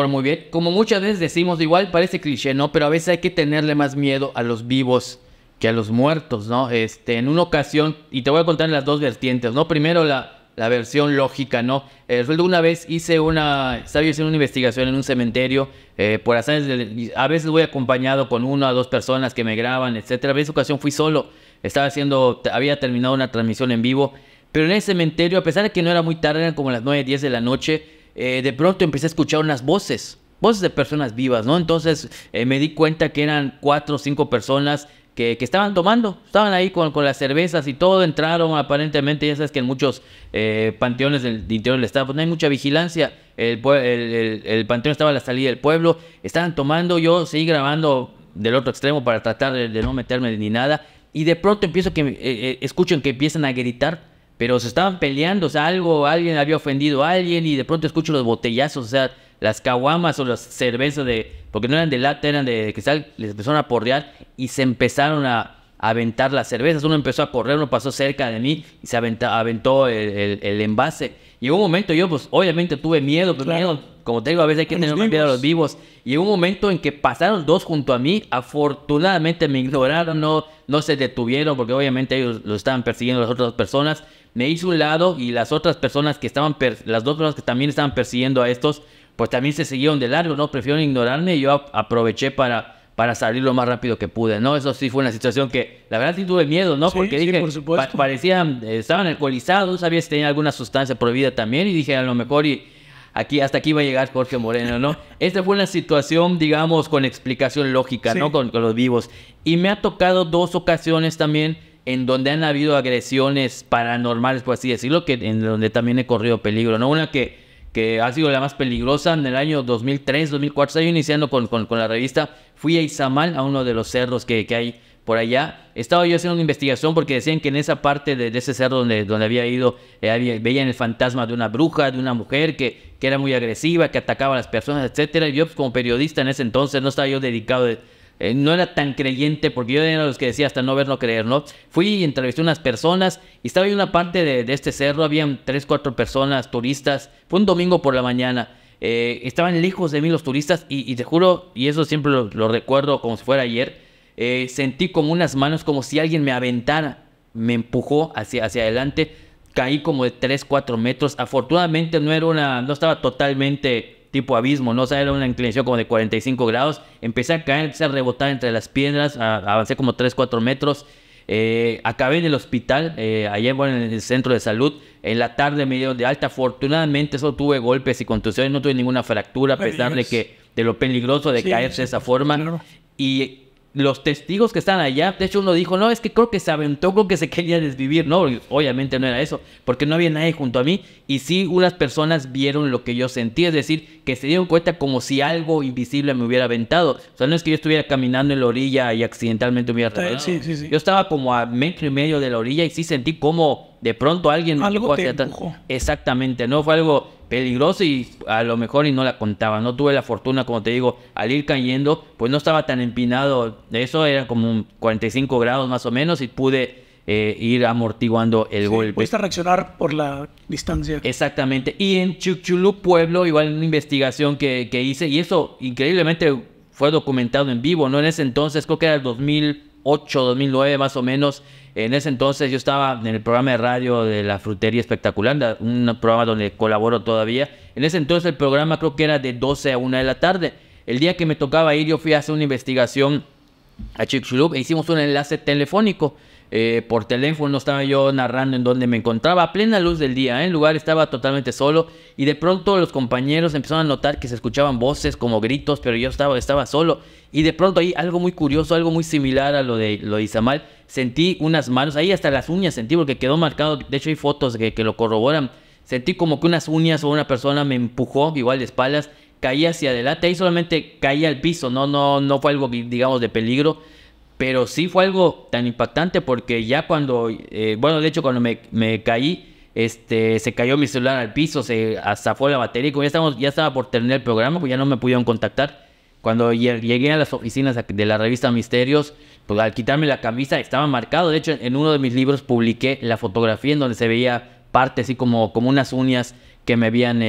A: muy bien. Como muchas veces decimos, igual parece cliché, ¿no? Pero a veces hay que tenerle más miedo a los vivos que a los muertos, ¿no? En una ocasión, y te voy a contar las 2 vertientes, ¿no? Primero la versión lógica, ¿no? Resulta una vez estaba haciendo una investigación en un cementerio, por a veces voy acompañado con 1 a 2 personas que me graban, etcétera. En esa ocasión fui solo, había terminado una transmisión en vivo, pero en ese cementerio, a pesar de que no era muy tarde, eran como las 9, 10 de la noche, de pronto empecé a escuchar unas voces de personas vivas, ¿no? Entonces me di cuenta que eran 4 o 5 personas que estaban estaban ahí con las cervezas y todo, entraron aparentemente, ya sabes que en muchos panteones del interior del estado pues no hay mucha vigilancia, el panteón estaba a la salida del pueblo, estaban tomando, yo seguí grabando del otro extremo para tratar de no meterme ni nada, y de pronto escuchan que empiezan a gritar, pero se estaban peleando, o sea, alguien había ofendido a alguien, y de pronto escucho los botellazos, o sea, las caguamas o las cervezas porque no eran de lata, eran de cristal, les empezaron a porrear y se empezaron a aventar las cervezas. Uno empezó a correr, uno pasó cerca de mí y se aventó el envase. Y en un momento yo, pues, obviamente tuve miedo, pero miedo, como te digo, a veces hay que tener miedo a los vivos. Y en un momento en que pasaron dos junto a mí, afortunadamente me ignoraron, no se detuvieron, porque obviamente ellos lo estaban persiguiendo las otras personas. Me hice un lado y las otras personas que estaban, las dos personas que también estaban persiguiendo a estos, pues también se siguieron de largo, ¿no? Prefirieron ignorarme y yo aproveché para salir lo más rápido que pude, ¿no? Eso sí fue una situación que, la verdad, sí tuve miedo, ¿no?
B: Sí,
A: porque
B: sí,
A: dije,
B: por supuesto.
A: parecían, estaban alcoholizados, no sabía si tenían alguna sustancia prohibida también, y dije, a lo mejor, hasta aquí va a llegar Jorge Moreno, ¿no? Esta fue una situación, digamos, con explicación lógica,
B: Sí.
A: ¿no? Con los vivos. Y me ha tocado 2 ocasiones también en donde han habido agresiones paranormales, por así decirlo, en donde también he corrido peligro, ¿no? Una que ha sido la más peligrosa en el año 2003, 2004, estaba yo iniciando con la revista, fui a Izamal, a uno de los cerros que hay por allá. Estaba yo haciendo una investigación porque decían que en esa parte de ese cerro donde había ido, veían el fantasma de una bruja, de una mujer que era muy agresiva, que atacaba a las personas, etcétera. Y yo, pues, como periodista en ese entonces, no estaba yo dedicado, no era tan creyente, porque yo era de los que decía hasta no ver, no creer, ¿no? Fui y entrevisté a unas personas, y estaba en una parte de este cerro, habían 3, 4 personas, turistas. Fue un domingo por la mañana. Estaban lejos de mí los turistas, y te juro, y eso siempre lo recuerdo como si fuera ayer, sentí como unas manos, como si alguien me aventara, me empujó hacia adelante, caí como de 3, 4 metros. Afortunadamente no estaba totalmente tipo abismo, ¿no? O sea, era una inclinación como de 45 grados. Empecé a caer, empecé a rebotar entre las piedras, avancé como 3, 4 metros. Acabé en el hospital, allá en el centro de salud. En la tarde me dieron de alta. Afortunadamente solo tuve golpes y contusiones, no tuve ninguna fractura, a pesar de lo peligroso de caerse de esa forma.
B: Claro.
A: Y los testigos que están allá, de hecho uno dijo, no, es que creo que se aventó, creo que se quería desvivir. No, obviamente no era eso, porque no había nadie junto a mí, y sí unas personas vieron lo que yo sentí, es decir, que se dieron cuenta como si algo invisible me hubiera aventado. O sea, no es que yo estuviera caminando en la orilla y accidentalmente me hubiera resbalado.
B: Sí.
A: Yo estaba como a 1.5 metros de la orilla y sí sentí como de pronto alguien me
B: Algo
A: empujó
B: te
A: hacia atrás.
B: empujó.
A: Exactamente, no fue algo peligroso, y a lo mejor y no la contaba. No tuve la fortuna, como te digo, al ir cayendo, pues no estaba tan empinado. Eso era como un 45 grados más o menos, y pude ir amortiguando el golpe.
B: Pudiste reaccionar por la distancia.
A: Exactamente. Y en Chicxulub pueblo, igual una investigación que hice, y eso increíblemente fue documentado en vivo, ¿no? En ese entonces, creo que era el 2008, 2009 más o menos. En ese entonces yo estaba en el programa de radio de La Frutería Espectacular, un programa donde colaboro todavía. En ese entonces el programa creo que era de 12 a 1 de la tarde. El día que me tocaba ir, yo fui a hacer una investigación a Chicxulub e hicimos un enlace telefónico. Por teléfono estaba yo narrando en donde me encontraba a plena luz del día, ¿eh? El lugar estaba totalmente solo, y de pronto los compañeros empezaron a notar que se escuchaban voces como gritos, pero yo estaba solo. Y de pronto ahí algo muy curioso, algo muy similar a lo de Izamal, sentí unas manos, ahí hasta las uñas sentí, porque quedó marcado, de hecho hay fotos que lo corroboran. Sentí como que unas uñas o una persona me empujó, igual de espaldas, caí hacia adelante, ahí solamente caí al piso, no fue algo, digamos, de peligro. Pero sí fue algo tan impactante, porque ya cuando, de hecho cuando me caí, se cayó mi celular al piso, se zafó la batería, y como ya estaba por terminar el programa, pues ya no me pudieron contactar. Cuando llegué a las oficinas de la revista Misterios, pues al quitarme la camisa estaba marcado. De hecho, en uno de mis libros publiqué la fotografía en donde se veía parte así como unas uñas que me habían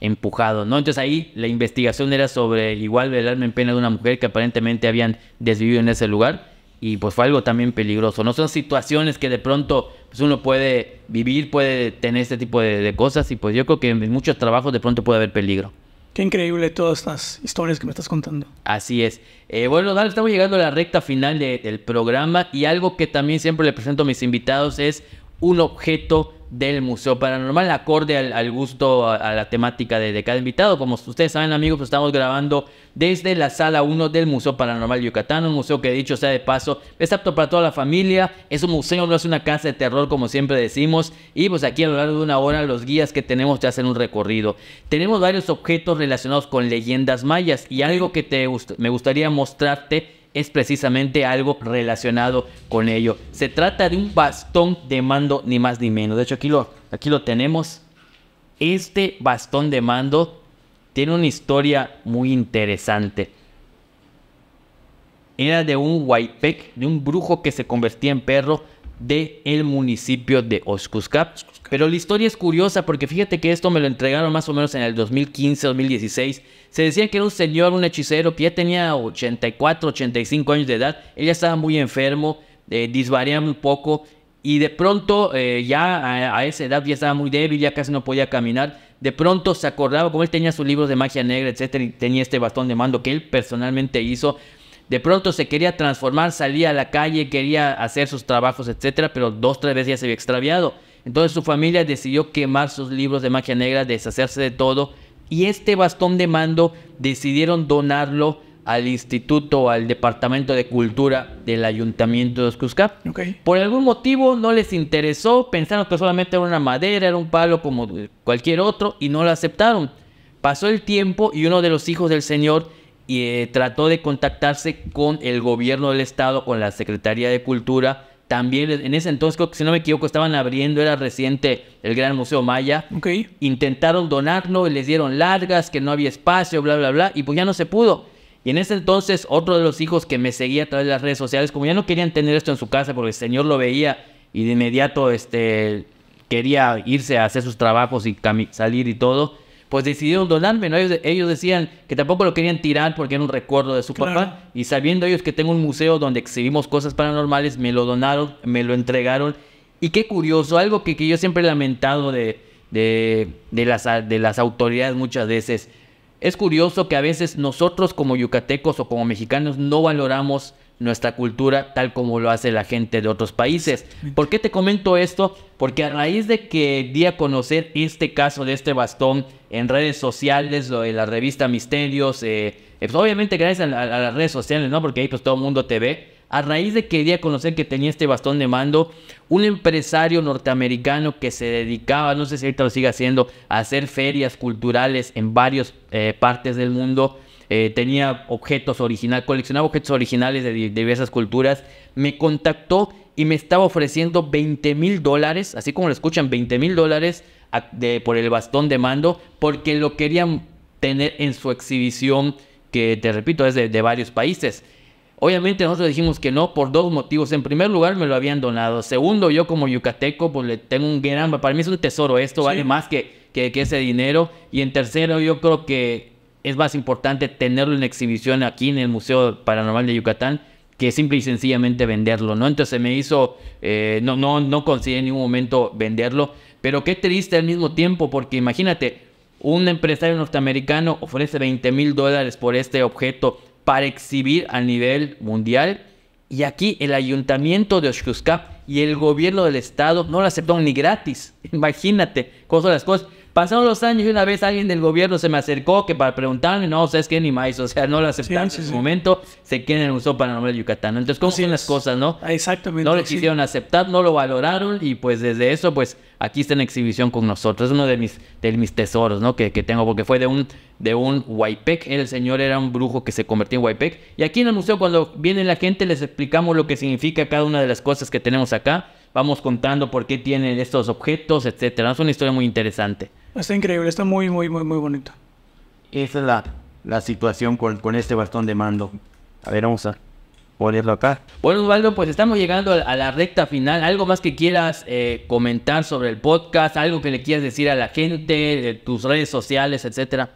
A: empujado, ¿no? Entonces ahí la investigación era sobre igual el alma en pena de una mujer que aparentemente habían desvivido en ese lugar, y pues fue algo también peligroso, ¿no? Son situaciones que de pronto pues uno puede vivir, puede tener este tipo de cosas, y pues yo creo que en muchos trabajos de pronto puede haber peligro.
B: Qué increíble todas estas historias que me estás contando.
A: Así es. Bueno, Dale, estamos llegando a la recta final del programa, y algo que también siempre le presento a mis invitados es un objeto del Museo Paranormal, acorde al gusto, a la temática de cada invitado. Como ustedes saben, amigos, pues estamos grabando desde la sala 1 del Museo Paranormal Yucatán, un museo que, dicho sea de paso, es apto para toda la familia. Es un museo, no es una casa de terror como siempre decimos, y pues aquí a lo largo de una hora los guías que tenemos te hacen un recorrido. Tenemos varios objetos relacionados con leyendas mayas, y algo que me gustaría mostrarte es precisamente algo relacionado con ello. Se trata de un bastón de mando, ni más ni menos. De hecho, aquí lo tenemos. Este bastón de mando tiene una historia muy interesante. Era de un huaypec, de un brujo que se convertía en perro del municipio de Oxuscap. Pero la historia es curiosa porque fíjate que esto me lo entregaron más o menos en el 2015-2016. Se decía que era un señor, un hechicero, que ya tenía 84, 85 años de edad. Él ya estaba muy enfermo, disvariaba un poco. Y de pronto, ya a esa edad ya estaba muy débil, ya casi no podía caminar. De pronto se acordaba, como él tenía sus libros de magia negra, etcétera, y tenía este bastón de mando que él personalmente hizo. De pronto se quería transformar, salía a la calle, quería hacer sus trabajos, etcétera, pero 2 o 3 veces ya se había extraviado. Entonces su familia decidió quemar sus libros de magia negra, deshacerse de todo. Y este bastón de mando decidieron donarlo al instituto, al departamento de cultura del ayuntamiento de Oxuscap. Por algún motivo no les interesó, pensaron que solamente era una madera, era un palo como cualquier otro, y no lo aceptaron. Pasó el tiempo y uno de los hijos del señor trató de contactarse con el gobierno del estado, con la Secretaría de Cultura. También en ese entonces, creo que si no me equivoco, estaban abriendo, era reciente el Gran Museo Maya. Intentaron donarlo y les dieron largas, que no había espacio, bla, bla, bla, y pues ya no se pudo. Y en ese entonces, otro de los hijos que me seguía a través de las redes sociales, como ya no querían tener esto en su casa porque el señor lo veía y de inmediato quería irse a hacer sus trabajos y salir y todo, pues decidieron donarme, ¿no? Ellos decían que tampoco lo querían tirar porque era un recuerdo de su papá. Y sabiendo ellos que tengo un museo donde exhibimos cosas paranormales, me lo donaron, me lo entregaron. Y qué curioso, algo que yo siempre he lamentado de las autoridades muchas veces. Es curioso que a veces nosotros como yucatecos o como mexicanos no valoramos nuestra cultura tal como lo hace la gente de otros países. ¿Por qué te comento esto? Porque a raíz de que di a conocer este caso de este bastón en redes sociales, lo de la revista Misterios, pues obviamente gracias a las redes sociales, ¿no? Porque ahí pues todo el mundo te ve. A raíz de que di a conocer que tenía este bastón de mando, un empresario norteamericano que se dedicaba, no sé si ahorita lo sigue haciendo, a hacer ferias culturales en varias partes del mundo, tenía objetos originales, coleccionaba objetos originales de diversas culturas, me contactó y me estaba ofreciendo $20,000, así como lo escuchan, $20,000 por el bastón de mando, porque lo querían tener en su exhibición, que te repito, es de varios países. Obviamente nosotros dijimos que no por 2 motivos. En primer lugar, me lo habían donado. Segundo, yo como yucateco, pues le tengo un gran... Para mí es un tesoro esto, vale más que ese dinero. Y en tercero, yo creo que es más importante tenerlo en exhibición aquí en el Museo Paranormal de Yucatán que simple y sencillamente venderlo, ¿no? Entonces me hizo... no consideré en ningún momento venderlo. Pero qué triste al mismo tiempo, porque imagínate, un empresario norteamericano ofrece $20,000 por este objeto para exhibir a nivel mundial, y aquí el ayuntamiento de Oxuscap y el gobierno del estado no lo aceptaron ni gratis. Imagínate cómo son las cosas. Pasaron los años y una vez alguien del gobierno se me acercó que para preguntarme, no, ¿sabes qué? Ni más, o sea, no lo aceptaron en ese momento, se queda en el Museo Paranormal de Yucatán. Entonces, ¿cómo son las cosas, no?
B: Exactamente.
A: No lo quisieron aceptar, no lo valoraron, y pues desde eso, pues aquí está en exhibición con nosotros. Es uno de mis tesoros, ¿no? Que tengo, porque fue de un huaypec. El señor era un brujo que se convirtió en huaypec. Y aquí en el museo, cuando viene la gente, les explicamos lo que significa cada una de las cosas que tenemos acá. Vamos contando por qué tienen estos objetos, etcétera. Es una historia muy interesante.
B: Está increíble, está muy, muy, muy, muy bonito.
A: Esa es la situación con este bastón de mando. A ver, vamos a ponerlo acá. Bueno, Osvaldo, pues estamos llegando a la recta final. ¿Algo más que quieras comentar sobre el podcast? ¿Algo que le quieras decir a la gente, de tus redes sociales, etcétera?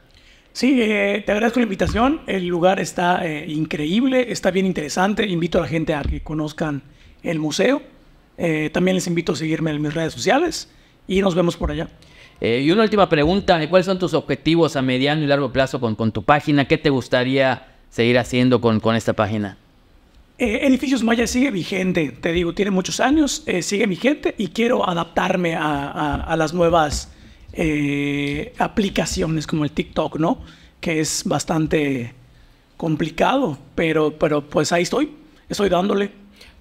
B: Sí, te agradezco la invitación. El lugar está increíble, está bien interesante. Invito a la gente a que conozcan el museo. También les invito a seguirme en mis redes sociales y nos vemos por allá.
A: Y una última pregunta, ¿cuáles son tus objetivos a mediano y largo plazo con tu página? ¿Qué te gustaría seguir haciendo con esta página?
B: Edificios Maya sigue vigente, te digo, tiene muchos años, sigue vigente, y quiero adaptarme a las nuevas aplicaciones como el TikTok, ¿no? Que es bastante complicado, pero pues ahí estoy dándole.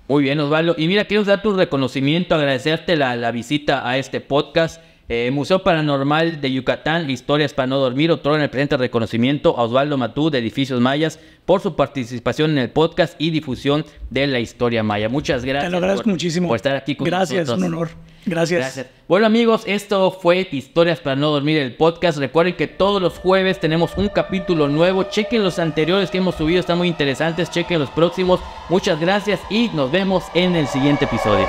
A: Muy bien, Osvaldo. Y mira, quiero dar tu reconocimiento, agradecerte la visita a este podcast. Museo Paranormal de Yucatán, Historias para no dormir, otorga el presente reconocimiento a Osvaldo Matú de Edificios Mayas por su participación en el podcast y difusión de la historia maya. Muchas gracias.
B: Te lo agradezco muchísimo
A: por estar aquí con nosotros.
B: Gracias, un honor. Gracias.
A: Bueno, amigos, esto fue Historias para no dormir, el podcast. Recuerden que todos los jueves tenemos un capítulo nuevo. Chequen los anteriores que hemos subido, están muy interesantes. Chequen los próximos. Muchas gracias y nos vemos en el siguiente episodio.